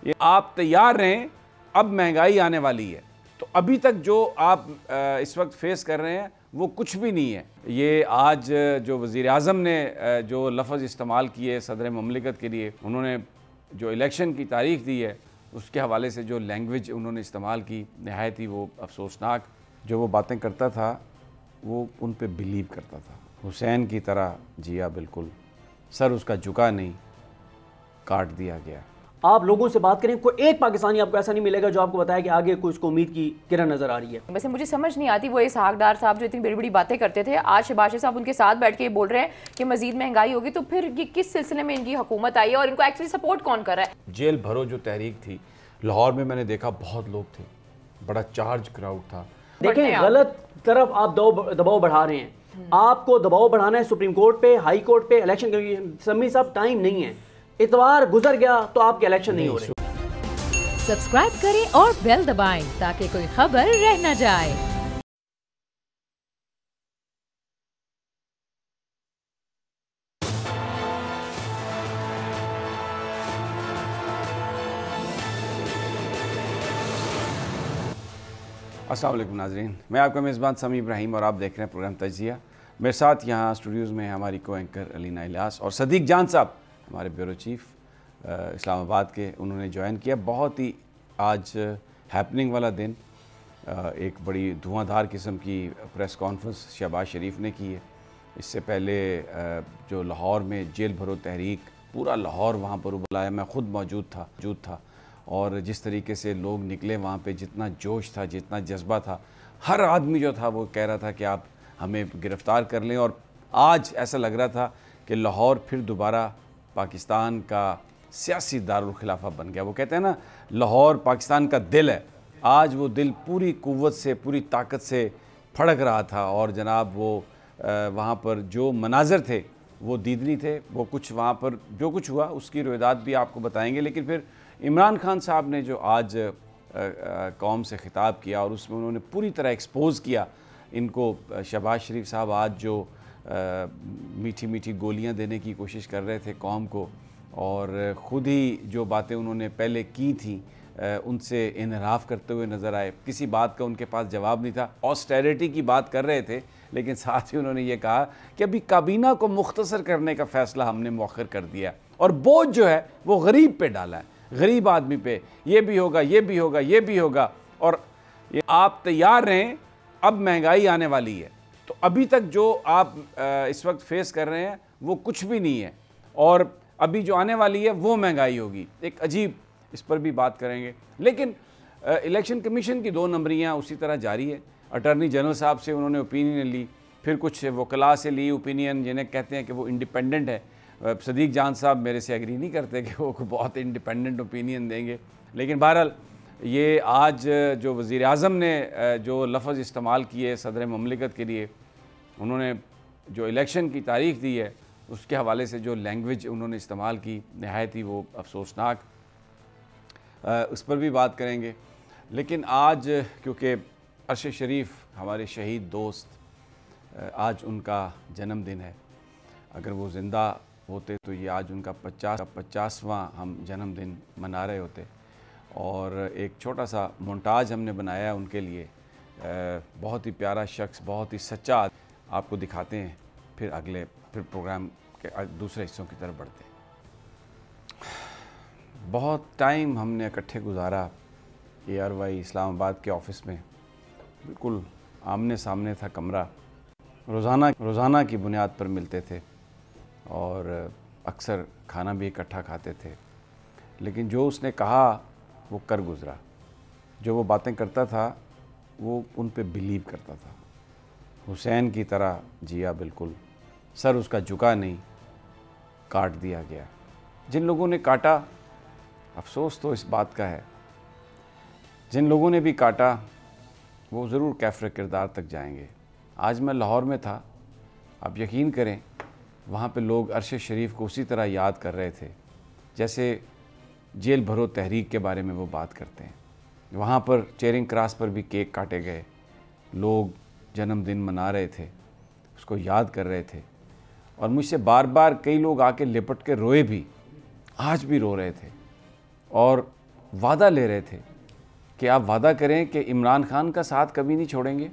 ये आप तैयार रहें, अब महंगाई आने वाली है। तो अभी तक जो आप इस वक्त फेस कर रहे हैं वो कुछ भी नहीं है। ये आज जो वज़ीर आज़म ने जो लफ्ज़ इस्तेमाल किए सदर ममलिकत के लिए, उन्होंने जो इलेक्शन की तारीख दी है उसके हवाले से जो लैंग्वेज उन्होंने इस्तेमाल की, नहायत ही वो अफसोसनाक। जो वो बातें करता था वो उन पे बिलीव करता था। हुसैन की तरह जिया बिल्कुल, सर उसका झुका नहीं, काट दिया गया। आप लोगों से बात करें, कोई एक पाकिस्तानी आपको ऐसा नहीं मिलेगा जो आपको बताया कि आगे कुछ को उम्मीद की किरण नजर आ रही है। वैसे मुझे समझ नहीं आती, वो इसहाक डार साहब जो इतनी बड़ी बड़ी बातें करते थे, आज शहबाज साहब उनके साथ बैठ के बोल रहे हैं कि मजीद महंगाई होगी, तो फिर ये किस सिलसिले में इनकी हुकूमत आई है और इनको एक्चुअली सपोर्ट कौन कर रहा है? जेल भरो जो तहरीक थी लाहौर में, मैंने देखा बहुत लोग थे, बड़ा चार्ज क्राउड था। देखें, गलत तरफ आप दबाव बढ़ा रहे हैं। आपको दबाव बढ़ाना है सुप्रीम कोर्ट पे, हाई कोर्ट पे, इलेक्शन कमीशन। समी साहब, टाइम नहीं है, इतवार गुजर गया तो आपके इलेक्शन नहीं हो रहे। सब्सक्राइब करें और बेल दबाएं ताकि कोई खबर रह न जाए। अस्सलाम वालेकुम नाज़रीन, मैं आपका मेज़बान समी इब्राहिम और आप देख रहे हैं प्रोग्राम तजिया। मेरे साथ यहाँ स्टूडियोज़ में हमारी को एंकर अलीना इलियास और सदीक जान साहब, हमारे ब्यूरो चीफ इस्लामाबाद के, उन्होंने ज्वाइन किया। बहुत ही आज हैपनिंग वाला दिन, एक बड़ी धुआंधार किस्म की प्रेस कॉन्फ्रेंस शहबाज शरीफ ने की है। इससे पहले जो लाहौर में जेल भरो तहरीक, पूरा लाहौर वहाँ पर बुलाया, मैं ख़ुद मौजूद था और जिस तरीके से लोग निकले वहाँ पे, जितना जोश था, जितना जज्बा था, हर आदमी जो था वो कह रहा था कि आप हमें गिरफ़्तार कर लें। और आज ऐसा लग रहा था कि लाहौर फिर दोबारा पाकिस्तान का सियासी दारुल खिलाफा बन गया। वो कहते हैं ना, लाहौर पाकिस्तान का दिल है। आज वो दिल पूरी कुव्वत से, पूरी ताकत से फड़क रहा था और जनाब वो वहाँ पर जो मनाज़र थे वो दीदनी थे। वो कुछ वहाँ पर जो कुछ हुआ उसकी रोयदात भी आपको बताएंगे। लेकिन फिर इमरान खान साहब ने जो आज कौम से ख़िताब किया और उसमें उन्होंने पूरी तरह एक्सपोज़ किया इनको। शहबाज शरीफ साहब आज जो मीठी मीठी गोलियां देने की कोशिश कर रहे थे कौम को, और ख़ुद ही जो बातें उन्होंने पहले की थी उनसे इनहराफ करते हुए नज़र आए। किसी बात का उनके पास जवाब नहीं था। ऑस्टेरिटी की बात कर रहे थे, लेकिन साथ ही उन्होंने ये कहा कि अभी काबीना को मुख्तसर करने का फ़ैसला हमने मौखर कर दिया और बोझ जो है वो गरीब पे डाला है, गरीब आदमी पे। ये भी होगा, ये भी होगा, ये भी होगा, और ये आप तैयार रहें, अब महंगाई आने वाली है। तो अभी तक जो आप इस वक्त फेस कर रहे हैं वो कुछ भी नहीं है, और अभी जो आने वाली है वो महंगाई होगी। एक अजीब, इस पर भी बात करेंगे। लेकिन इलेक्शन कमीशन की 2 नंबरियाँ उसी तरह जारी है। अटर्नी जनरल साहब से उन्होंने ओपिनियन ली, फिर कुछ वकला से ली ओपिनियन, जिन्हें कहते हैं कि वो इंडिपेंडेंट है। सदीक जान साहब मेरे से एग्री नहीं करते कि वो बहुत इंडिपेंडेंट ओपिनियन देंगे। लेकिन बहरहाल ये आज जो वज़ीर आज़म ने जो लफ्ज़ इस्तेमाल किए सदर ममलिकत के लिए, उन्होंने जो इलेक्शन की तारीख दी है उसके हवाले से जो लैंग्वेज उन्होंने इस्तेमाल की, नहायत ही वो अफसोसनाक, उस पर भी बात करेंगे। लेकिन आज क्योंकि अरशद शरीफ हमारे शहीद दोस्त, आज उनका जन्मदिन है। अगर वो ज़िंदा होते तो ये आज उनका 50वां हम जन्मदिन मना रहे होते। और एक छोटा सा मोन्टाज हमने बनाया उनके लिए, बहुत ही प्यारा शख्स, बहुत ही सच्चा, आपको दिखाते हैं, फिर प्रोग्राम के दूसरे हिस्सों की तरफ बढ़ते हैं। बहुत टाइम हमने इकट्ठे गुजारा ARY इस्लामाबाद के ऑफ़िस में, बिल्कुल आमने सामने था कमरा। रोज़ाना की बुनियाद पर मिलते थे और अक्सर खाना भी इकट्ठा खाते थे। लेकिन जो उसने कहा वो कर गुज़रा। जो वो बातें करता था वो उन पे बिलीव करता था। हुसैन की तरह जिया बिल्कुल, सर उसका झुका नहीं, काट दिया गया। जिन लोगों ने काटा, अफसोस तो इस बात का है, जिन लोगों ने भी काटा वो ज़रूर कैफ़र किरदार तक जाएंगे। आज मैं लाहौर में था, आप यकीन करें वहाँ पे लोग अरशद शरीफ को उसी तरह याद कर रहे थे जैसे जेल भरो तहरीक के बारे में वो बात करते हैं। वहाँ पर चेयरिंग क्रॉस पर भी केक काटे गए, लोग जन्मदिन मना रहे थे, उसको याद कर रहे थे। और मुझसे बार बार कई लोग आके लिपट के रोए भी, आज भी रो रहे थे। और वादा ले रहे थे कि आप वादा करें कि इमरान खान का साथ कभी नहीं छोड़ेंगे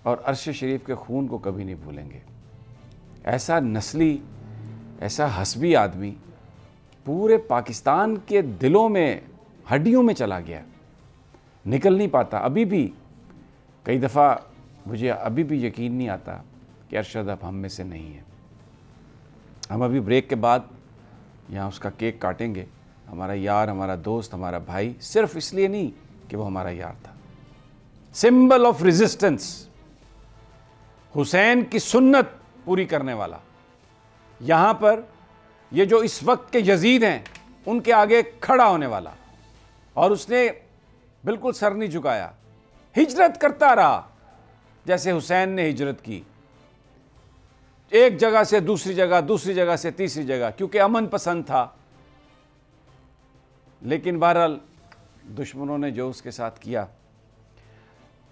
और अर्श शरीफ के खून को कभी नहीं भूलेंगे। ऐसा नस्ली, ऐसा हस्बी आदमी पूरे पाकिस्तान के दिलों में, हड्डियों में चला गया, निकल नहीं पाता। अभी भी कई दफ़ा मुझे अभी भी यकीन नहीं आता कि अरशद अब हम में से नहीं है। हम अभी ब्रेक के बाद यहाँ उसका केक काटेंगे, हमारा यार, हमारा दोस्त, हमारा भाई, सिर्फ इसलिए नहीं कि वो हमारा यार था। सिंबल ऑफ रेजिस्टेंस, हुसैन की सुन्नत पूरी करने वाला, यहाँ पर ये जो इस वक्त के यजीद हैं उनके आगे खड़ा होने वाला, और उसने बिल्कुल सर नहीं झुकाया, हिजरत करता रहा जैसे हुसैन ने हिजरत की, एक जगह से दूसरी जगह, दूसरी जगह से तीसरी जगह, क्योंकि अमन पसंद था। लेकिन बहरहाल दुश्मनों ने जो उसके साथ किया,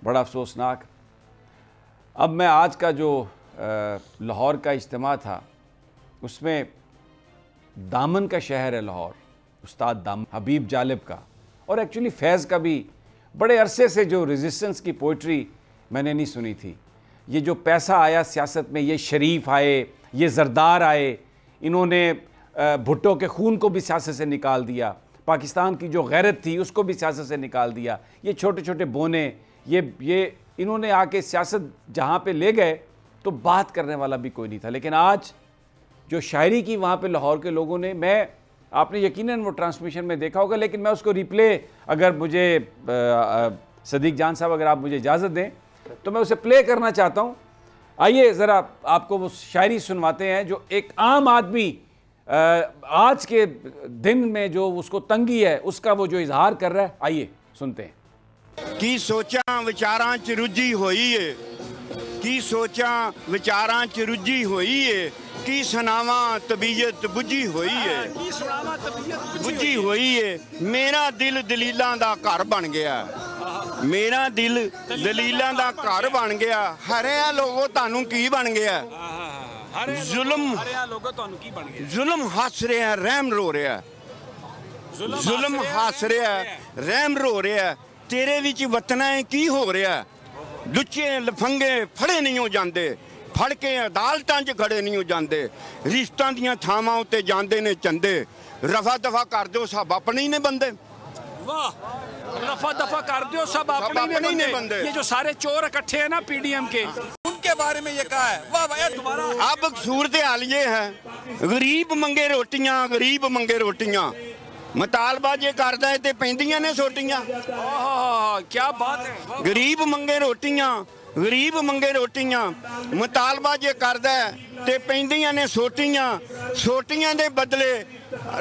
बड़ा अफसोसनाक। अब मैं आज का जो लाहौर का इज्तिमा था, उसमें दामन का शहर है लाहौर, उस्ताद दामन हबीब जालिब का, और एक्चुअली फैज़ का भी बड़े अरसे से जो रेजिस्टेंस की पोइट्री मैंने नहीं सुनी थी। ये जो पैसा आया सियासत में, ये शरीफ आए, ये जरदार आए, इन्होंने भुट्टो के खून को भी सियासत से निकाल दिया, पाकिस्तान की जो गैरत थी उसको भी सियासत से निकाल दिया। ये छोटे छोटे बोने, ये इन्होंने आके सियासत जहाँ पे ले गए तो बात करने वाला भी कोई नहीं था। लेकिन आज जो शायरी की वहाँ पे लाहौर के लोगों ने, आपने यकीनन वो ट्रांसमिशन में देखा होगा, लेकिन मैं उसको रिप्ले, अगर मुझे सदीक जान साहब अगर आप मुझे इजाज़त दें तो मैं उसे प्ले करना चाहता हूँ। आइए ज़रा आपको वो शायरी सुनवाते हैं जो एक आम आदमी आज के दिन में जो उसको तंगी है उसका वो जो इजहार कर रहा है। आइए सुनते हैं। की सोचा विचारां च रुझी होई है, की सोचा विचारां च रुझी होई है, की सुनावा तबीयत बुझी होई है, बुझी होई है। मेरा दिल दलीलां दा घर बन गया, मेरा दिल दलीलां दा घर बन गया। हरिया लोगो तानू की बन गया, जुल्म जुल्म हस रहा, रहम रो रहा, जुल्म हस रहा, रहम रो रहा। तेरे विच वतना की हो रहा, लुच्चे लफंगे फड़े नहीं हो जाते, फड़ के अदालतां च खड़े नहीं हो जाते, रिश्तां दियां थावां उत्ते जांदे ने चंदे। रफा दफा कर दो सब अपने ही ने बंदे, वाह रफा दफा कर दो सब अपने ही ने बंदे। ये जो सारे चोर इकट्ठे हैं ना पीडीएम के, उनके बारे में ये कहा है। वाह वाह तुम्हारा। अब सूरत हाल ये है, गरीब मंगे रोटियां, गरीब मंगे रोटियां, मुतालबा जे करदा है ते पैंदियां ने सोटियां। क्या बात है। गरीब मंगे रोटियां, गरीब मंगे रोटियां, मुतालबा जे करदा है ते पैंदियां ने सोटियां। सोटियां दे बदले,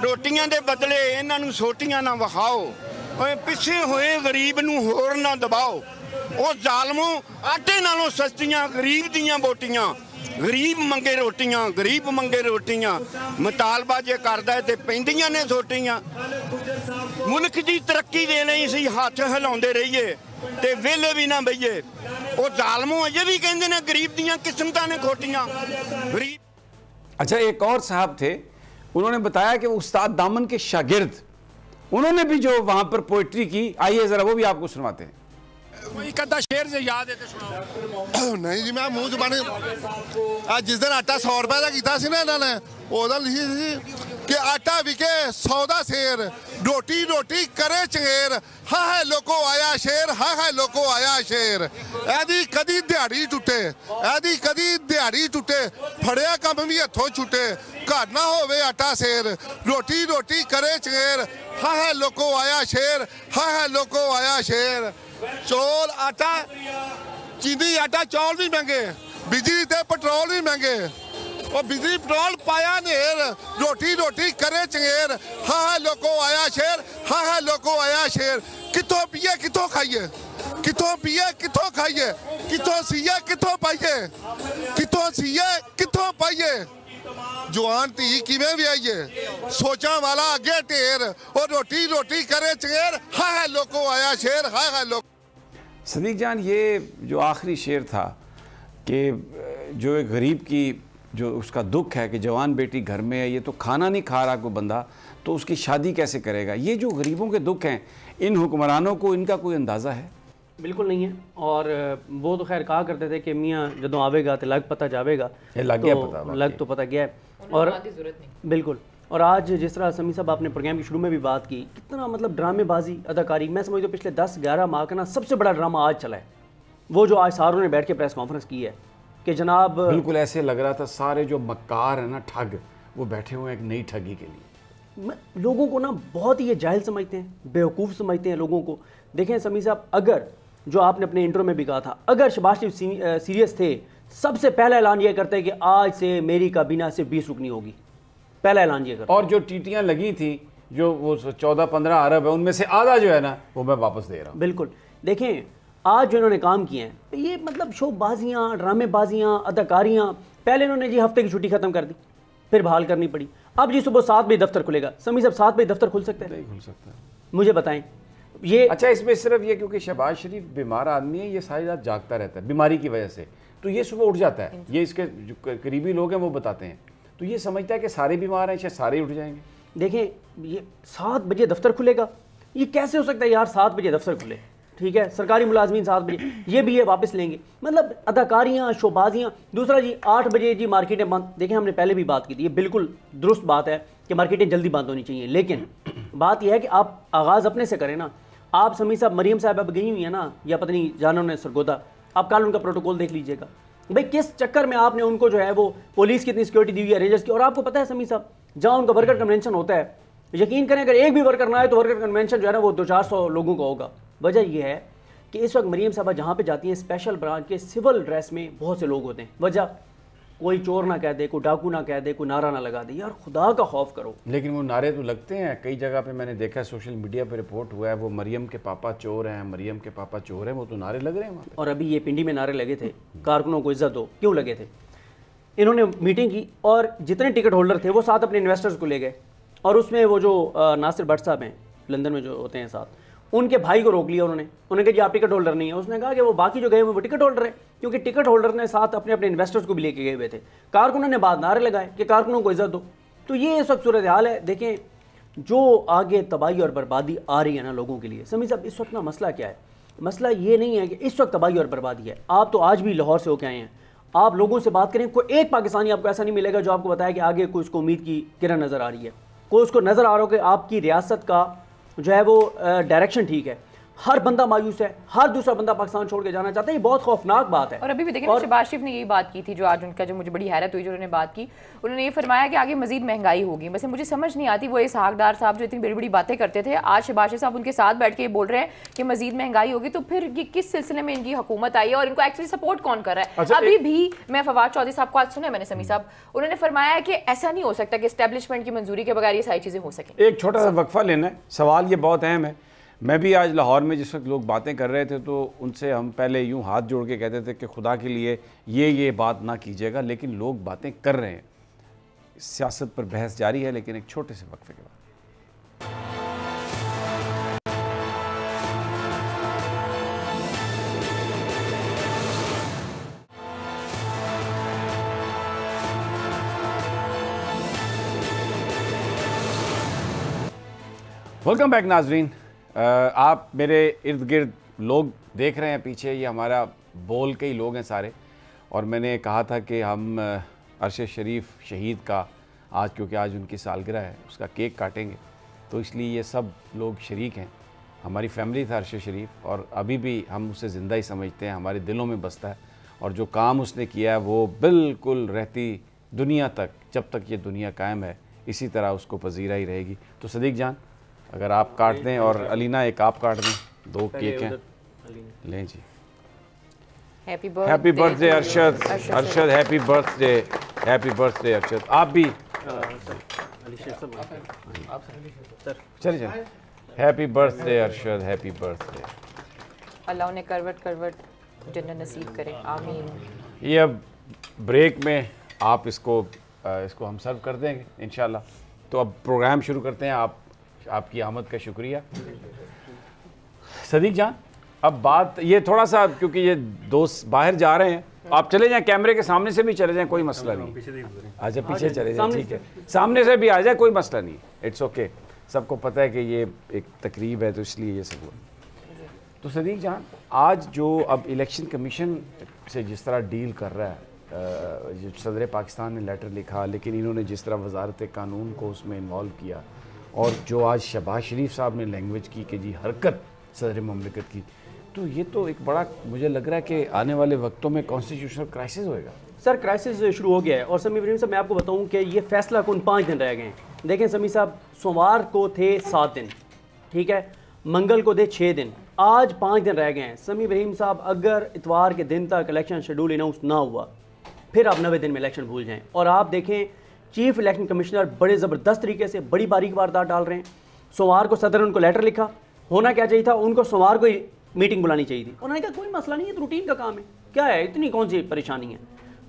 रोटियां दे बदले इन्हां नूं सोटियां ना वखाओ, पिछे होए गरीब नूं होर ना दबाओ। ओ जालमो आटे नालों सस्तियां गरीब दियां बोटियां, गरीब मंगे रोटियां, गरीब मंगे रोटियां, मुतालबा जे करदा है ते पैंदियां ने सोटियां। मुल्क दी तरक्की दे लई सी हत्थ हिलाउंदे रहिए ते वेले भी ना बईए। ओ जालमो अजे भी कहंदे ने गरीब दियां किस्मतां ने खोटियां। गरीब। अच्छा, एक और साहब थे, उन्होंने बताया कि वो उस्ताद दामन के शागिर्द, उन्होंने भी जो वहां पर पोइट्री की, आइए जरा वो भी आपको सुनवाते हैं। एक आधा शेर से याद है तो सुनाओ। नहीं जी, मैं मुंह जुबानी जिस दिन आटा 100 रुपए का किया सी ना इन्होंने, उदों लिखी सी कि आटा विके 100 दा शेर, रोटी रोटी करे चंगेर, हा है लोको आया शेर, हा है लोको आया शेर। एदी कदी दिहाड़ी टुटे, एदी कदी दिहाड़ी टुटे, फड़िया कम भी हथों छुटे, घर ना होवे आटा शेर, रोटी रोटी करे चंगेर, हा है लोको आया शेर, हा है लोको आया शेर। चौल आटा चीनी आटा चौल भी महंगे, बिजली ते पेट्रोल भी महंगे, और बिजली पेट्रोल पाया नेर, रोटी रोटी करे चंगेर, हा है लोको आया शेर, हा है लोको आया शेर। कितों पिए कितों खाइए, कितों पिए कितों खाइए, कितों सीए कितों पाइए, कितों सीए कितों पाइए। जवान धी किवें भी आइए, सोचा वाला अगे ढेर, और रोटी रोटी करे चंगेर, हा है लोको आया शेर, हा है लोको। सदीक जान, ये जो आखिरी शेर था कि जो एक गरीब की जो उसका दुख है कि जवान बेटी घर में है, ये तो खाना नहीं खा रहा कोई बंदा, तो उसकी शादी कैसे करेगा? ये जो गरीबों के दुख हैं, इन हुक्मरानों को इनका कोई अंदाज़ा है? बिल्कुल नहीं है। और वो तो खैर कहा करते थे कि मियाँ जदों आवेगा तो लग पता जावेगा, लग गया पता, लग तो पता गया है। और बिल्कुल, और आज जिस तरह समी साहब आपने प्रोग्राम की शुरू में भी बात की, कितना मतलब ड्रामेबाजी, अदाकारी, मैं समझता हूँ पिछले 10-11 माह का ना सबसे बड़ा ड्रामा आज चला है वो जो आज सारों ने बैठ के प्रेस कॉन्फ्रेंस की है कि जनाब, बिल्कुल ऐसे लग रहा था सारे जो मक्कार हैं ना, ठग, वो बैठे हुए हैं एक नई ठगी के लिए। लोगों को ना बहुत ही ये जाहिल समझते हैं, बेवकूफ़ समझते हैं लोगों को। देखें समी साहब, अगर जो आपने अपने इंट्रो में भी कहा था, अगर शहबाज शरीफ सीरियस थे, सबसे पहला ऐलान ये करते हैं कि आज से मेरी काबीना से 20 रुकनी होगी, पहला ऐलान ये करते। और जो टीटियां लगी थी, जो वो 14-15 अरब है, उनमें से आधा जो है ना वो मैं वापस दे रहा हूँ। बिल्कुल, देखें आज जो इन्होंने काम किए हैं ये मतलब शोबाजियाँ, ड्रामेबाजियाँ, अदाकारियाँ। पहले इन्होंने जी हफ्ते की छुट्टी खत्म कर दी, फिर बहाल करनी पड़ी। अब जी सुबह 7 बजे दफ्तर खुलेगा। समी साहब 7 बजे दफ्तर खुल सकता है? नहीं खुल सकता। मुझे बताएं ये। अच्छा, इसमें सिर्फ ये क्योंकि शहबाज शरीफ बीमार आदमी है, ये सारी रात जागता रहता है बीमारी की वजह से, तो ये सुबह उठ जाता है। ये इसके जो करीबी लोग हैं वो बताते हैं, तो ये समझता है कि सारे बीमार हैं, शायद सारे ही उठ जाएंगे। देखें ये 7 बजे दफ्तर खुलेगा, ये कैसे हो सकता है यार? 7 बजे दफ्तर खुले, ठीक है, सरकारी मुलाजमीन 7 बजे, ये भी ये वापस लेंगे। मतलब अदाकारियाँ, शोबाजियाँ। दूसरा जी 8 बजे जी मार्केटें बंद। देखें हमने पहले भी बात की थी, ये बिल्कुल दुरुस्त बात है कि मार्केटें जल्दी बंद होनी चाहिए, लेकिन बात यह है कि आप आगाज़ अपने से करें ना। आप समी साहब, मरियम साहब अब गई हुई है ना, या पता नहीं जाना ने सरगोदा, आप कल उनका प्रोटोकॉल देख लीजिएगा भाई, किस चक्कर में आपने उनको जो है वो पुलिस की इतनी सिक्योरिटी दी हुई है, रेंजर्स की। और आपको पता है समी साहब, जहाँ उनका वर्कर कन्वेंशन होता है, यकीन करें अगर एक भी वर्कर ना आए तो वर्कर कन्वेंशन जो है ना वो 200-400 लोगों का होगा। वजह यह है कि इस वक्त मरियम साहबा जहाँ पे जाती हैं, स्पेशल ब्रांच के सिविल ड्रेस में बहुत से लोग होते हैं। वजह कोई चोर ना कह दे, कोई डाकू ना कह दे, कोई नारा ना लगा दे। यार खुदा का खौफ करो। लेकिन वो नारे तो लगते हैं। कई जगह पे मैंने देखा है, सोशल मीडिया पे रिपोर्ट हुआ है, वो मरियम के पापा चोर हैं, मरियम के पापा चोर हैं, वो तो नारे लग रहे हैं वहाँ पे। और अभी ये पिंडी में नारे लगे थे, कारकुनों को इज्जत दो, क्यों लगे थे? इन्होंने मीटिंग की और जितने टिकट होल्डर थे वो साथ अपने इन्वेस्टर्स को ले गए, और उसमें वो जो नासिर भट्ट साहब हैं लंदन में जो होते हैं साथ, उनके भाई को रोक लिया उन्होंने कहा जी आप टिकट होल्डर नहीं है। उसने कहा कि वो बाकी जो गए हुए वो टिकट होल्डर है, क्योंकि टिकट होल्डर ने साथ अपने अपने इन्वेस्टर्स को भी लेके गए हुए थे। कारकुनों ने बाद नारे लगाए कि कारकुनों को इज्जत दो। तो ये इस वक्त सूरत हाल है। देखें जो आगे तबाही और बर्बादी आ रही है ना लोगों के लिए, समी साहब इस वक्त ना मसला क्या है? मसला ये नहीं है कि इस वक्त तबाही और बर्बादी है। आप तो आज भी लाहौर से होकर आए हैं, आप लोगों से बात करें, कोई एक पाकिस्तानी आपको ऐसा नहीं मिलेगा जो आपको बताया कि आगे कोई उसको उम्मीद की किरण नज़र आ रही है, कोई उसको नज़र आ रहा हो कि आपकी रियासत का जो है वो डायरेक्शन ठीक है। हर बंदा मायूस है, हर दूसरा बंदा पाकिस्तान छोड़ के जाना चाहता है। ये बहुत खौफनाक बात है। और अभी भी देखें शहबाज शरीफ ने यही बात की थी, जो आज उनका जो मुझे बड़ी हैरत हुई जो उन्होंने बात की, उन्होंने ये फरमाया कि आगे मजीद महंगाई होगी। वैसे मुझे समझ नहीं आती, वो इसहाक डार साहब जो इतनी बड़ी बड़ी बातें करते थे, आज शहबाज शरीफ साहब उनके साथ बैठ के बोल रहे हैं कि मजीद महंगाई होगी, तो फिर ये किस सिलसिले में इनकी हुकूमत आई है और इनको एक्चुअली सपोर्ट कौन कर रहा है? अच्छा, अभी भी मैं फवाद चौधरी साहब को आज सुना मैंने, समी साहब उन्होंने फरमाया कि ऐसा नहीं हो सकता कि एस्टेब्लिशमेंट की मंजूरी के बगैर ये सारी चीज़ें हो सकें। एक छोटा सा वक्फा लेना है, सवाल ये बहुत अहम है। मैं भी आज लाहौर में जिस वक्त लोग बातें कर रहे थे तो उनसे हम पहले यूं हाथ जोड़ के कहते थे कि खुदा के लिए ये बात ना कीजिएगा, लेकिन लोग बातें कर रहे हैं। सियासत पर बहस जारी है, लेकिन एक छोटे से वक्फे के बाद। वेलकम बैक नाजरीन। आप मेरे इर्द गिर्द लोग देख रहे हैं पीछे, ये हमारा बोल के ही लोग हैं सारे। और मैंने कहा था कि हम अरशद शरीफ शहीद का आज, क्योंकि आज उनकी सालगिरह है, उसका केक काटेंगे, तो इसलिए ये सब लोग शरीक हैं। हमारी फैमिली था अरशद शरीफ, और अभी भी हम उसे ज़िंदा ही समझते हैं, हमारे दिलों में बसता है। और जो काम उसने किया है वो बिल्कुल रहती दुनिया तक, जब तक ये दुनिया कायम है, इसी तरह उसको पजीरा ही रहेगी। तो सदीक जान अगर आप काट दें और अलीना एक आप काट दें, 2 केक हैं, लें जी। Happy birthday Arshad, Arshad happy birthday, happy birthday Arshad. आप भी चलिए चलिए, happy birthday Arshad, happy birthday. Allah उन्हें करवट करवट जन्नत नसीब करे, आमीन। ये अब ब्रेक में आप इसको हम सर्व कर देंगे इंशाल्लाह। तो अब प्रोग्राम शुरू करते हैं। आपकी आमद का शुक्रिया सदीक जान। अब बात ये थोड़ा सा, क्योंकि ये दोस्त बाहर जा रहे हैं आप चले जाएं, कैमरे के सामने से भी चले जाएं, कोई मसला नहीं। अच्छा पीछे चले जाएं, ठीक है, सामने से भी आ जाए, कोई मसला नहीं, इट्स ओके। सबको पता है कि ये एक तकरीब है तो इसलिए ये सब हुआ। तो सदीक जान, आज जो अब इलेक्शन कमीशन से जिस तरह डील कर रहा है, सदर पाकिस्तान ने लेटर लिखा, लेकिन इन्होंने जिस तरह वजारत कानून को उसमें इन्वॉल्व किया, और जो आज शहबाज शरीफ साहब ने लैंग्वेज की कि जी हरकत सदर ममलिकत की, तो ये तो एक बड़ा मुझे लग रहा है कि आने वाले वक्तों में कॉन्स्टिट्यूशनल क्राइसिस होएगा। सर क्राइसिस शुरू हो गया है। और समी इब्राहिम साहब, मैं आपको बताऊं कि ये फैसला कौन 5 दिन रह गए हैं। देखें समी साहब, सोमवार को थे 7 दिन, ठीक है, मंगल को थे 6 दिन, आज 5 दिन रह गए हैं। समी इब्राहिम साहब, अगर इतवार के दिन तक इलेक्शन शेड्यूल अनाउंस ना हुआ, फिर आप 90 दिन में इलेक्शन भूल जाएं। और आप देखें चीफ इलेक्शन कमिश्नर बड़े ज़बरदस्त तरीके से बड़ी बारीक वारदात डाल रहे हैं। सोमवार को सदर ने उनको लेटर लिखा, होना क्या चाहिए था, उनको सोमवार को ही मीटिंग बुलानी चाहिए थी। उन्होंने कहा कोई मसला नहीं है, तो रूटीन का काम है, क्या है, इतनी कौन सी परेशानी है,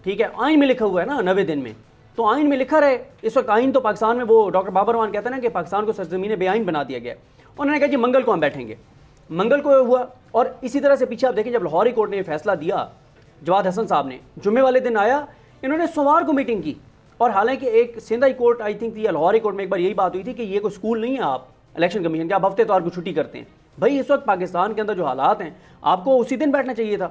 ठीक है। आइन में लिखा हुआ है ना 90 दिन में, तो आइन में लिखा रहे। इस वक्त आइन तो पाकिस्तान में, वो डॉक्टर बाबर रहमान कहते हैं ना कि पाकिस्तान को सरजमीन बेआइन बना दिया गया। उन्होंने कहा कि मंगल को हम बैठेंगे, मंगल को हुआ। और इसी तरह से पीछे आप देखें, जब लाहौर कोर्ट ने यह फैसला दिया, जवाद हसन साहब ने जुम्मे वाले दिन आया, इन्होंने सोमवार को मीटिंग की। और हालांकि एक Sindh high court I think या लाहौर कोर्ट में एक बार यही बात हुई थी कि ये कोई स्कूल नहीं है आप इलेक्शन कमीशन के, आप हफ्ते तौर को छुट्टी करते हैं। भाई इस वक्त पाकिस्तान के अंदर जो हालात हैं, आपको उसी दिन बैठना चाहिए था।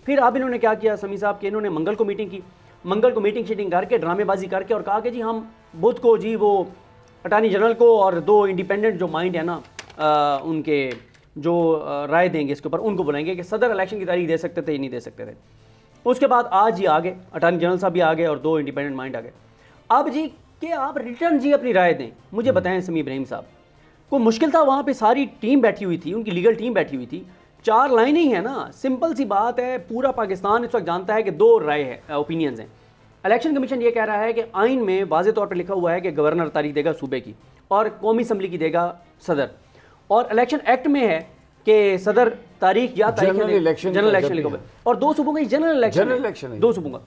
फिर अब इन्होंने क्या किया समी साहब के, इन्होंने मंगल को मीटिंग की, मंगल को मीटिंग शीटिंग करके ड्रामेबाजी करके और कहा कि जी हम बुध को जी वो अटॉर्नी जनरल को और 2 इंडिपेंडेंट जो माइंड है ना उनके जो राय देंगे इसके ऊपर, उनको बुलाएंगे कि सदर इलेक्शन की तारीख दे सकते थे या नहीं दे सकते थे। उसके बाद आज ही आ गए, अटॉर्नी जनरल साहब भी आ गए और 2 इंडिपेंडेंट माइंड आ गए। अब जी कि आप रिटर्न जी अपनी राय दें, मुझे बताएं समी इब्राहिम साहब, कोई मुश्किल था? वहाँ पे सारी टीम बैठी हुई थी, उनकी लीगल टीम बैठी हुई थी, 4 लाइनें ही है ना, सिंपल सी बात है। पूरा पाकिस्तान इस वक्त जानता है कि 2 राय है, ओपिनियंस हैं। इलेक्शन कमीशन ये कह रहा है कि आइन में वाज़े तौर पर लिखा हुआ है कि गवर्नर तारीख देगा सूबे की और कौमी असम्बली की देगा सदर, और इलेक्शन एक्ट में है कि सदर तारीख या जनरल इलेक्शन लिखा हुआ है, और 2 सूबों का जनरल इलेक्शन 2 सूबों का।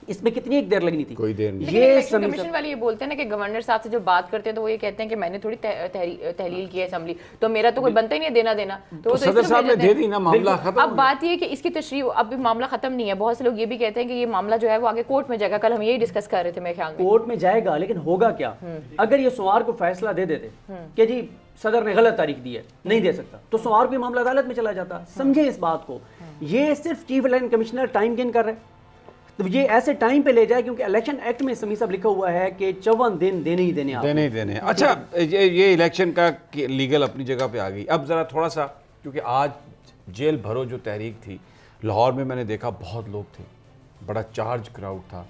इसमें कितनी एक देर लगनी थी? कोई देर नहीं। ये कमीशन वाले ये बोलते हैं ना कि गवर्नर साहब से जो बात करते हैं तो वो ये कहते हैं कि मैंने थोड़ी तहलील की है असेंबली, तो मेरा तो कोई बनता ही नहीं है देना। तो सदर साहब ने दे दी ना, मामला खत्म। अब बात ये है कि इसकी तशरीह, अब मामला खत्म नहीं है। बहुत से लोग ये भी कहते हैं कि ये मामला जो है वो आगे कोर्ट में जाएगा। कल हम यही डिस्कस कर रहे थे मेरे ख्याल में। कोर्ट में जाएगा, लेकिन होगा क्या? अगर ये सोमवार को फैसला दे देते कि जी सदर ने गलत तारीख दी है, नहीं दे सकता, तो सोमवार को ये मामला अदालत में चला जाता। समझे इस बात को। ये सिर्फ chief election commissioner time gain कर रहे हैं, तो ये ऐसे टाइम पे ले जाए, क्योंकि इलेक्शन एक्ट में समी साहब लिखा हुआ है कि 54 दिन देने ही देने। अच्छा, ये इलेक्शन का लीगल अपनी जगह पे आ गई। अब ज़रा थोड़ा सा, क्योंकि आज जेल भरो जो तहरीक थी लाहौर में, मैंने देखा बहुत लोग थे, बड़ा चार्ज क्राउड था,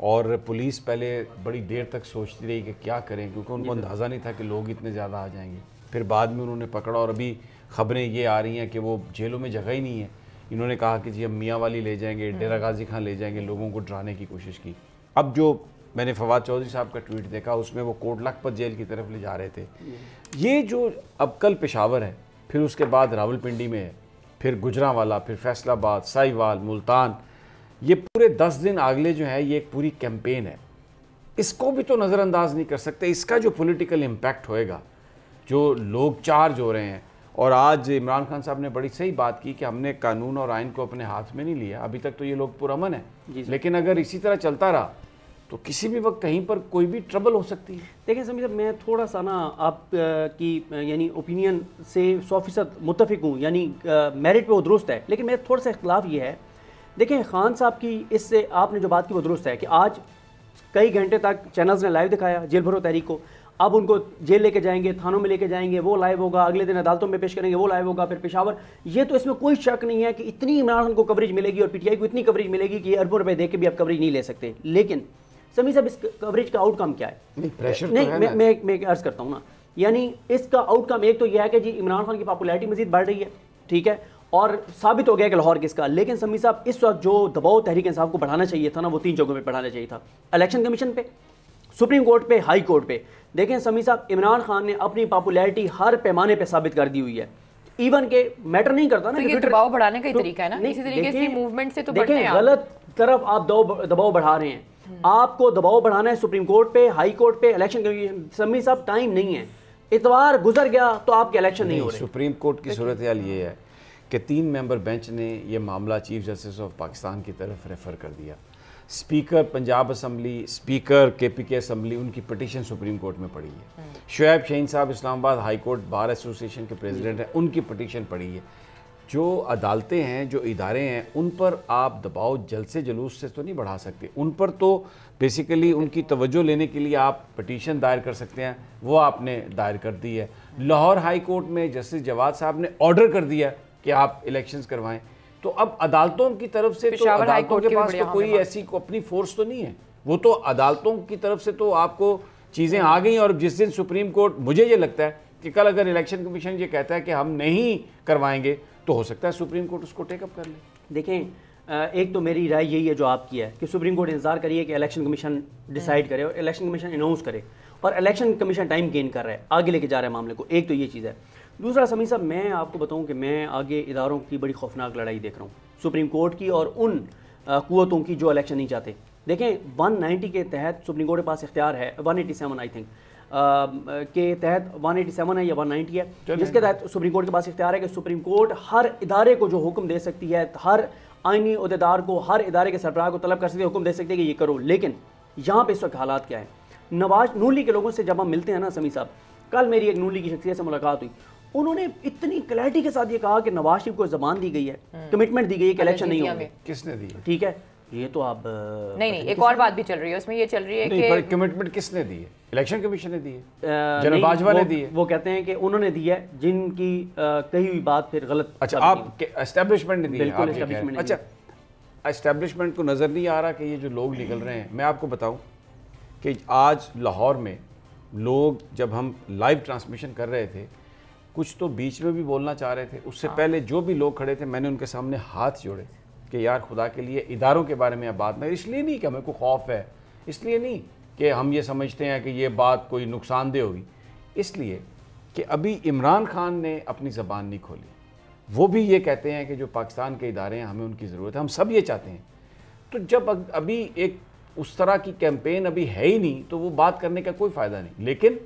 और पुलिस पहले बड़ी देर तक सोचती रही कि क्या करें, क्योंकि उनको अंदाज़ा नहीं था कि लोग इतने ज़्यादा आ जाएंगे। फिर बाद में उन्होंने पकड़ा, और अभी ख़बरें ये आ रही हैं कि वो जेलों में जगह ही नहीं है। इन्होंने कहा कि जी हम मियाँ वाली ले जाएंगे, डेरा गाजी खां ले जाएंगे, लोगों को डराने की कोशिश की। अब जो मैंने फवाद चौधरी साहब का ट्वीट देखा, उसमें वो कोट लखपत जेल की तरफ ले जा रहे थे। ये जो अब कल पेशावर है, फिर उसके बाद रावलपिंडी में है, फिर गुजरांवाला, फिर फैसलाबाद, साहिवाल, मुल्तान, ये पूरे 10 दिन अगले जो है, ये एक पूरी कैंपेन है। इसको भी तो नज़रअंदाज नहीं कर सकते। इसका जो पॉलिटिकल इम्पैक्ट होएगा, जो लोग चार्ज हो रहे हैं। और आज इमरान खान साहब ने बड़ी सही बात की कि हमने कानून और आइन को अपने हाथ में नहीं लिया, अभी तक तो ये लोग पुरअमन है, लेकिन अगर इसी तरह चलता रहा तो किसी भी वक्त कहीं पर कोई भी ट्रबल हो सकती है। देखिए समी साहब, मैं थोड़ा सा ना आप की यानी ओपिनियन से 100% मुत्तफिक हूँ, यानी मेरिट पे वो दुरुस्त है, लेकिन मेरा थोड़ा सा इख्तलाफ ये है। देखिए खान साहब की इससे आपने जो बात की वो दुरुस्त है कि आज कई घंटे तक चैनल्स ने लाइव दिखाया जेल भरो तहरीक को। अब उनको जेल लेके जाएंगे, थानों में लेके जाएंगे, वो लाइव होगा, अगले दिन अदालतों में पेश करेंगे, वो लाइव होगा, फिर पेशावर। ये तो इसमें कोई शक नहीं है कि इतनी इमरान खान को कवरेज मिलेगी और पीटीआई को इतनी कवरेज मिलेगी कि अरबों रुपए दे के भी आप कवरेज नहीं ले सकते। लेकिन समी साहब, इस कवरेज का आउटकम क्या है? नहीं, प्रेशर नहीं, तो मैं अर्ज करता हूँ ना, यानी इसका आउटकम एक तो यह है कि जी इमरान खान की पॉपुलैरिटी मजीद बढ़ रही है, ठीक है, और साबित हो गया कि लाहौर किसका। लेकिन समी साहब, इस वक्त जो दबाव तहरीक इंसाफ को बढ़ाना चाहिए था ना, वो 3 जगहों पे बढ़ाना चाहिए था। इलेक्शन कमीशन पे, सुप्रीम कोर्ट पे, हाई कोर्ट पे। देखें समी साहब, इमरान खान ने अपनी पॉपुलैरिटी हर पैमाने पे साबित कर दी हुई है। इवन के मैटर नहीं करता ना, तो ये दबाव बढ़ाने का ही तरीका है ना, इसी तरीके से मूवमेंट से तो बढ़ते हैं। गलत तरफ आप दबाव बढ़ा रहे हैं। आपको दबाव बढ़ाना है सुप्रीम कोर्ट पे, हाई कोर्ट पे, इलेक्शन कमीशन। समी साहब, टाइम नहीं है, इतवार गुजर गया तो आपके इलेक्शन नहीं हो रहे। सुप्रीम कोर्ट की सूरत हाल ये है कि 3 मेंबर बेंच ने ये मामला चीफ जस्टिस ऑफ पाकिस्तान की तरफ रेफ़र कर दिया। Speaker Punjab assembly, speaker KPK assembly, उनकी पटिशन सुप्रीम कोर्ट में पड़ी है। शुएब शाहीन साहब Islamabad high court bar association के प्रेसिडेंट हैं, उनकी पटिशन पड़ी है। जो अदालतें हैं, जो इदारे हैं, उन पर आप दबाव जल्द से जुलूस से तो नहीं बढ़ा सकते। उन पर तो बेसिकली उनकी तवज्जो लेने के लिए आप पटिशन दायर कर सकते हैं, वो आपने दायर कर दी है। लाहौर हाई कोर्ट में जस्टिस जवाद साहब ने ऑर्डर कर दिया कि आप इलेक्शंस करवाएं। तो अब अदालतों की तरफ से तो अदालतों के पास तो कोई ऐसी अपनी फोर्स तो नहीं है, वो तो अदालतों की तरफ से तो आपको चीज़ें आ गई। और जिस दिन सुप्रीम कोर्ट, मुझे ये लगता है कि कल अगर इलेक्शन कमीशन ये कहता है कि हम नहीं करवाएंगे तो हो सकता है सुप्रीम कोर्ट उसको टेकअप कर ले। देखें, एक तो मेरी राय यही है जो आपकी है कि सुप्रीम कोर्ट इंतजार करिए कि इलेक्शन कमीशन डिसाइड करे और इलेक्शन कमीशन अनाउंस करे, और इलेक्शन कमीशन टाइम गेन कर रहा है, आगे लेके जा रहा है मामले को। एक तो ये चीज़ है। दूसरा समी साहब, मैं आपको बताऊं कि मैं आगे इदारों की बड़ी खौफनाक लड़ाई देख रहा हूँ, सुप्रीम कोर्ट की और उन कुव्वतों की जो इलेक्शन नहीं चाहते। देखें, 190 के तहत सुप्रीम कोर्ट के पास इख्तियार है, 187 आई थिंक के तहत 187 है या 190 है, जिसके तहत सुप्रीम कोर्ट के पास इख्तियार है कि सुप्रीम कोर्ट हर इदारे को जो हुक्म दे सकती है, हर आईनी अहदेदार को, हर इदारे के सरबराह को तलब कर सकती है, हुक्म दे सकती है कि ये करो। लेकिन यहाँ पे इस वक्त हालात क्या है? नवाज नून लीग के लोगों से जब हम मिलते हैं ना समी साहब, कल मेरी एक नून लीग की शख्सियत से मुलाकात हुई, उन्होंने इतनी क्लैरिटी के साथ ये कहा कि नवाज शरीफ को जबान दी गई है, कमिटमेंट दी गई है कि इलेक्शन नहीं होंगे। किसने दी है? ठीक है, ये तो आप नहीं, एक और बात भी चल रही है उसमें, ये चल रही है कि कमिटमेंट किसने दी है? इलेक्शन कमीशन ने दी है, जनरल बाजवा ने दी है। वो कहते हैं कि उन्होंने दी है, जिनकी कही हुई बात फिर गलत। अच्छा, आप एस्टेब्लिशमेंट ने दी है? अच्छा, एस्टेब्लिशमेंट को नज़र नहीं आ रहा कि ये जो लोग निकल रहे हैं। मैं आपको बताऊं कि आज लाहौर में लोग, जब हम लाइव ट्रांसमिशन कर रहे थे, कुछ तो बीच में भी बोलना चाह रहे थे, उससे पहले जो भी लोग खड़े थे मैंने उनके सामने हाथ जोड़े कि यार खुदा के लिए इदारों के बारे में आप बात नहीं। इसलिए नहीं कि हमें को खौफ है, इसलिए नहीं कि हम ये समझते हैं कि ये बात कोई नुकसानदेह होगी, इसलिए कि अभी इमरान खान ने अपनी ज़बान नहीं खोली। वो भी ये कहते हैं कि जो पाकिस्तान के इदारे हैं हमें उनकी ज़रूरत है, हम सब ये चाहते हैं। तो जब अभी एक उस तरह की कैंपेन अभी है ही नहीं तो वो बात करने का कोई फ़ायदा नहीं। लेकिन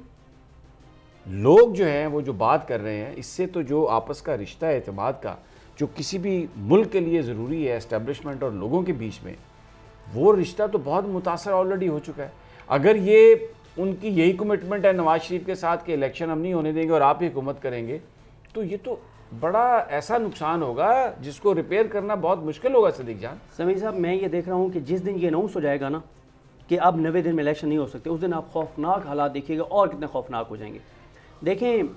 लोग जो हैं वो जो बात कर रहे हैं, इससे तो जो आपस का रिश्ता है एतमाद का, जो किसी भी मुल्क के लिए ज़रूरी है एस्टेब्लिशमेंट और लोगों के बीच में, वो रिश्ता तो बहुत मुतासर ऑलरेडी हो चुका है। अगर ये उनकी यही कमिटमेंट है नवाज शरीफ के साथ कि इलेक्शन हम नहीं होने देंगे और आप ही हुकूमत करेंगे, तो ये तो बड़ा ऐसा नुकसान होगा जिसको रिपेयर करना बहुत मुश्किल होगा। सदीक जान समीर साहब, मैं ये देख रहा हूँ कि जिस दिन ये अनाउंस हो जाएगा ना कि अब 90 दिन में इलेक्शन नहीं हो सकते, उस दिन आप खौफनाक हालात देखिएगा और कितने खौफनाक हो जाएंगे। देखें,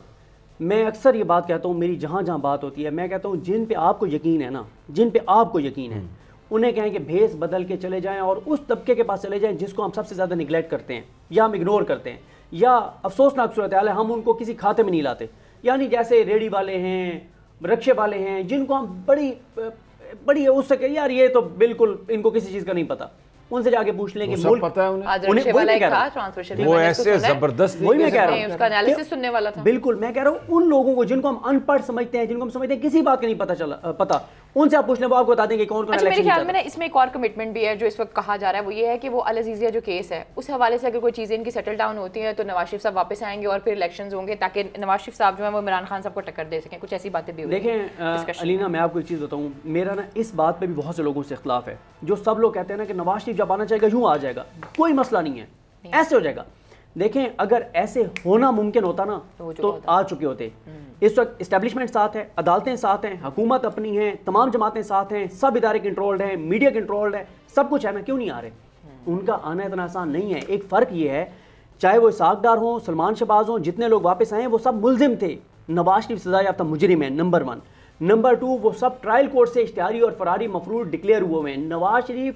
मैं अक्सर ये बात कहता हूँ, मेरी जहाँ जहाँ बात होती है मैं कहता हूँ जिन पे आपको यकीन है ना, जिन पे आपको यकीन है, उन्हें कहें कि भेस बदल के चले जाएं और उस तबके के पास चले जाएं जिसको हम सबसे ज़्यादा निगलेक्ट करते हैं या हम इग्नोर करते हैं, या अफसोसनाक सूरत हाल है हम उनको किसी खाते में नहीं लाते। यानी जैसे रेडी वाले हैं, रिक्शे वाले हैं, जिनको हम बड़ी उससे कह यार ये तो बिल्कुल इनको किसी चीज़ का नहीं पता, उनसे जाके पूछ लें कि मुल्क पता है उन्हें वो ऐसे जबरदस्त, वही मैं कह रहा हूं, उसका एनालिसिस सुनने वाला था। बिल्कुल मैं कह रहा हूं उन लोगों को जिनको हम अनपढ़ समझते हैं, जिनको हम समझते हैं किसी बात का नहीं पता, उनसे आप पूछ लें, वो आपको बता देंगे कौन कौन। अच्छा, मेरे ख्याल में ना इसमें एक और कमिटमेंट भी है जो इस वक्त कहा जा रहा है, वो ये है कि वो अल अज़ीज़िया जो केस है उस हवाले से अगर कोई चीज़ें इनकी सेटल डाउन होती हैं तो नवाज शरीफ साहब वापस आएंगे और फिर इलेक्शंस होंगे ताकि नवाज शरीफ साहब जो है वो इमरान खान साहब को टक्कर दे सकें। कुछ ऐसी बातें भी हुई। देखें अलीना, मैं आपको एक चीज़ बताऊँ, मेरा ना इस बात पर भी बहुत से लोगों से इख्तिलाफ है, जो सब लोग कहते हैं ना कि नवाज शरीफ जब आना चाहेगा यूँ आ जाएगा, कोई मसला नहीं है, ऐसे हो जाएगा। देखें, अगर ऐसे होना मुमकिन होता ना तो आ चुके होते। इस वक्त इस्टेब्लिशमेंट साथ है, अदालतें साथ हैं, हुकूमत अपनी है, तमाम जमातें साथ हैं, सब इदारे कंट्रोल्ड हैं, मीडिया कंट्रोल्ड है, सब कुछ है ना, क्यों नहीं आ रहे? उनका आना इतना आसान नहीं है। एक फ़र्क ये है, चाहे वो इसहाक डार हों, सलमान शहबाज हों, जितने लोग वापस आए वो सब मुलजिम थे। नवाज शरीफ सजा याफ्ता मुजरिम है, नंबर 1। नंबर 2, वो सब ट्रायल कोर्ट से इश्तिहारी और फरारी मफरूर डिक्लेयर हुए हैं। नवाज शरीफ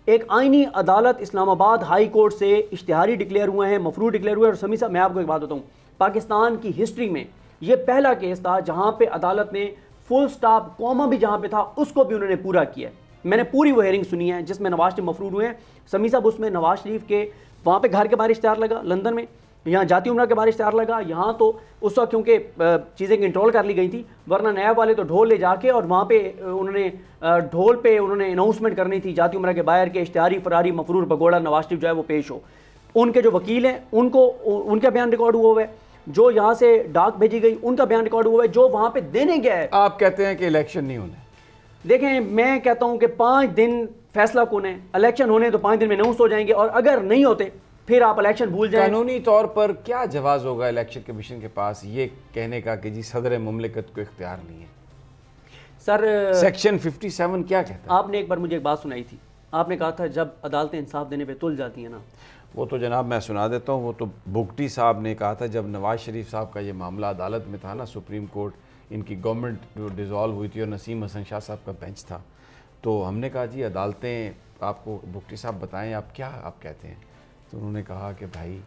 एक आईनी अदालत इस्लामाबाद हाई कोर्ट से इश्तिहारी डिक्लेयर हुए हैं, मफरूर डिक्लेयर हुए हैं। और समी साहब, मैं आपको एक बात बताऊं, पाकिस्तान की हिस्ट्री में ये पहला केस था जहां पे अदालत ने फुल स्टॉप कॉमा भी जहां पे था उसको भी उन्होंने पूरा किया। मैंने पूरी वो हेयरिंग सुनी है जिसमें नवाज शरीफ मफरूर हुए हैं। समी साहब, उसमें नवाज शरीफ के वहाँ पे घर के बाहर इश्तिहार लगा लंदन में, यहाँ जाती उम्रा के बाहर इश्तिहार लगा, यहाँ तो उस वक्त क्योंकि चीज़ें कंट्रोल कर ली गई थी, वरना नैब वाले तो ढोल ले जाके और वहाँ पे उन्होंने ढोल पे उन्होंने अनाउंसमेंट करनी थी जाती उम्रा के बाहर के इश्तिहारी फरारी मफरूर भगोड़ा नवाज शरीफ जो है वो पेश हो। उनके जो वकील हैं उनको उनका बयान रिकॉर्ड हुआ है। जो यहाँ से डाक भेजी गई उनका बयान रिकॉर्ड हुआ है, जो वहाँ पे देने गया है। आप कहते हैं कि इलेक्शन नहीं होने। देखें, मैं कहता हूँ कि 5 दिन फैसला कौन है, इलेक्शन होने तो 5 दिन में अनाउंस हो जाएंगे, और अगर नहीं होते फिर आप इलेक्शन भूल जाएं। कानूनी तौर पर क्या जवाब होगा इलेक्शन कमीशन के पास ये कहने का कि जी सदर मुमलिकत को इख्तियार नहीं है? सर, सेक्शन 57 क्या कहता है? आपने एक बार मुझे एक बात सुनाई थी, आपने कहा था जब अदालतें इंसाफ देने पे तुल जाती हैं ना, वो तो जनाब मैं सुना देता हूँ। वो तो बुगटी साहब ने कहा था जब नवाज शरीफ साहब का ये मामला अदालत में था ना, सुप्रीम कोर्ट, इनकी गवर्नमेंट जो डिज़ोल्व हुई थी और नसीम हसन शाह साहब का बेंच था, तो हमने कहा जी अदालतें आपको, बुगटी साहब बताएं आप क्या आप कहते हैं? तो उन्होंने कहा कि भाई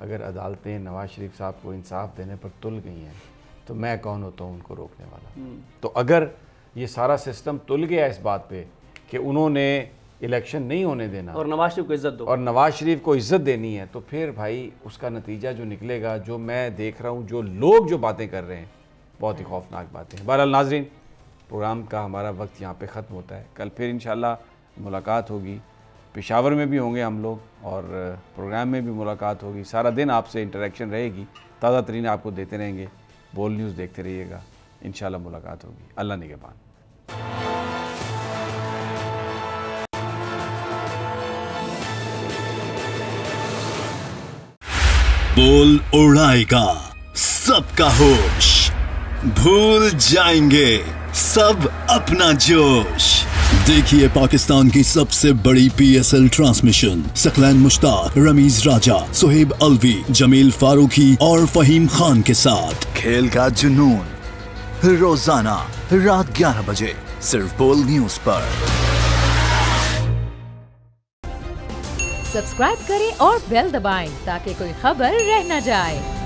अगर अदालतें नवाज शरीफ साहब को इंसाफ देने पर तुल गई हैं तो मैं कौन होता हूँ उनको रोकने वाला? तो अगर ये सारा सिस्टम तुल गया इस बात पे कि उन्होंने इलेक्शन नहीं होने देना और नवाज शरीफ को इज्जत दो, और नवाज शरीफ को इज्जत देनी है, तो फिर भाई उसका नतीजा जो निकलेगा, जो मैं देख रहा हूँ, जो लोग जो बातें कर रहे हैं, बहुत ही खौफनाक बातें हैं। बहरहाल नाज़रीन, प्रोग्राम का हमारा वक्त यहाँ पे ख़त्म होता है। कल फिर इंशाल्लाह मुलाकात होगी, पेशावर में भी होंगे हम लोग और प्रोग्राम में भी मुलाकात होगी। सारा दिन आपसे इंटरेक्शन रहेगी, ताज़ा तरीन आपको देते रहेंगे। बोल न्यूज़ देखते रहिएगा, इंशाल्लाह मुलाकात होगी। अल्लाह निगहबान। बोल उड़ाएगा सबका होश, भूल जाएंगे सब अपना जोश। देखिए पाकिस्तान की सबसे बड़ी PSL ट्रांसमिशन सकलैन मुश्ताक, रमीज राजा, सुहेब अलवी, जमील फारूकी और फहीम खान के साथ खेल का जुनून रोजाना रात 11 बजे सिर्फ बोल न्यूज पर। सब्सक्राइब करें और बेल दबाएं ताकि कोई खबर रह न जाए।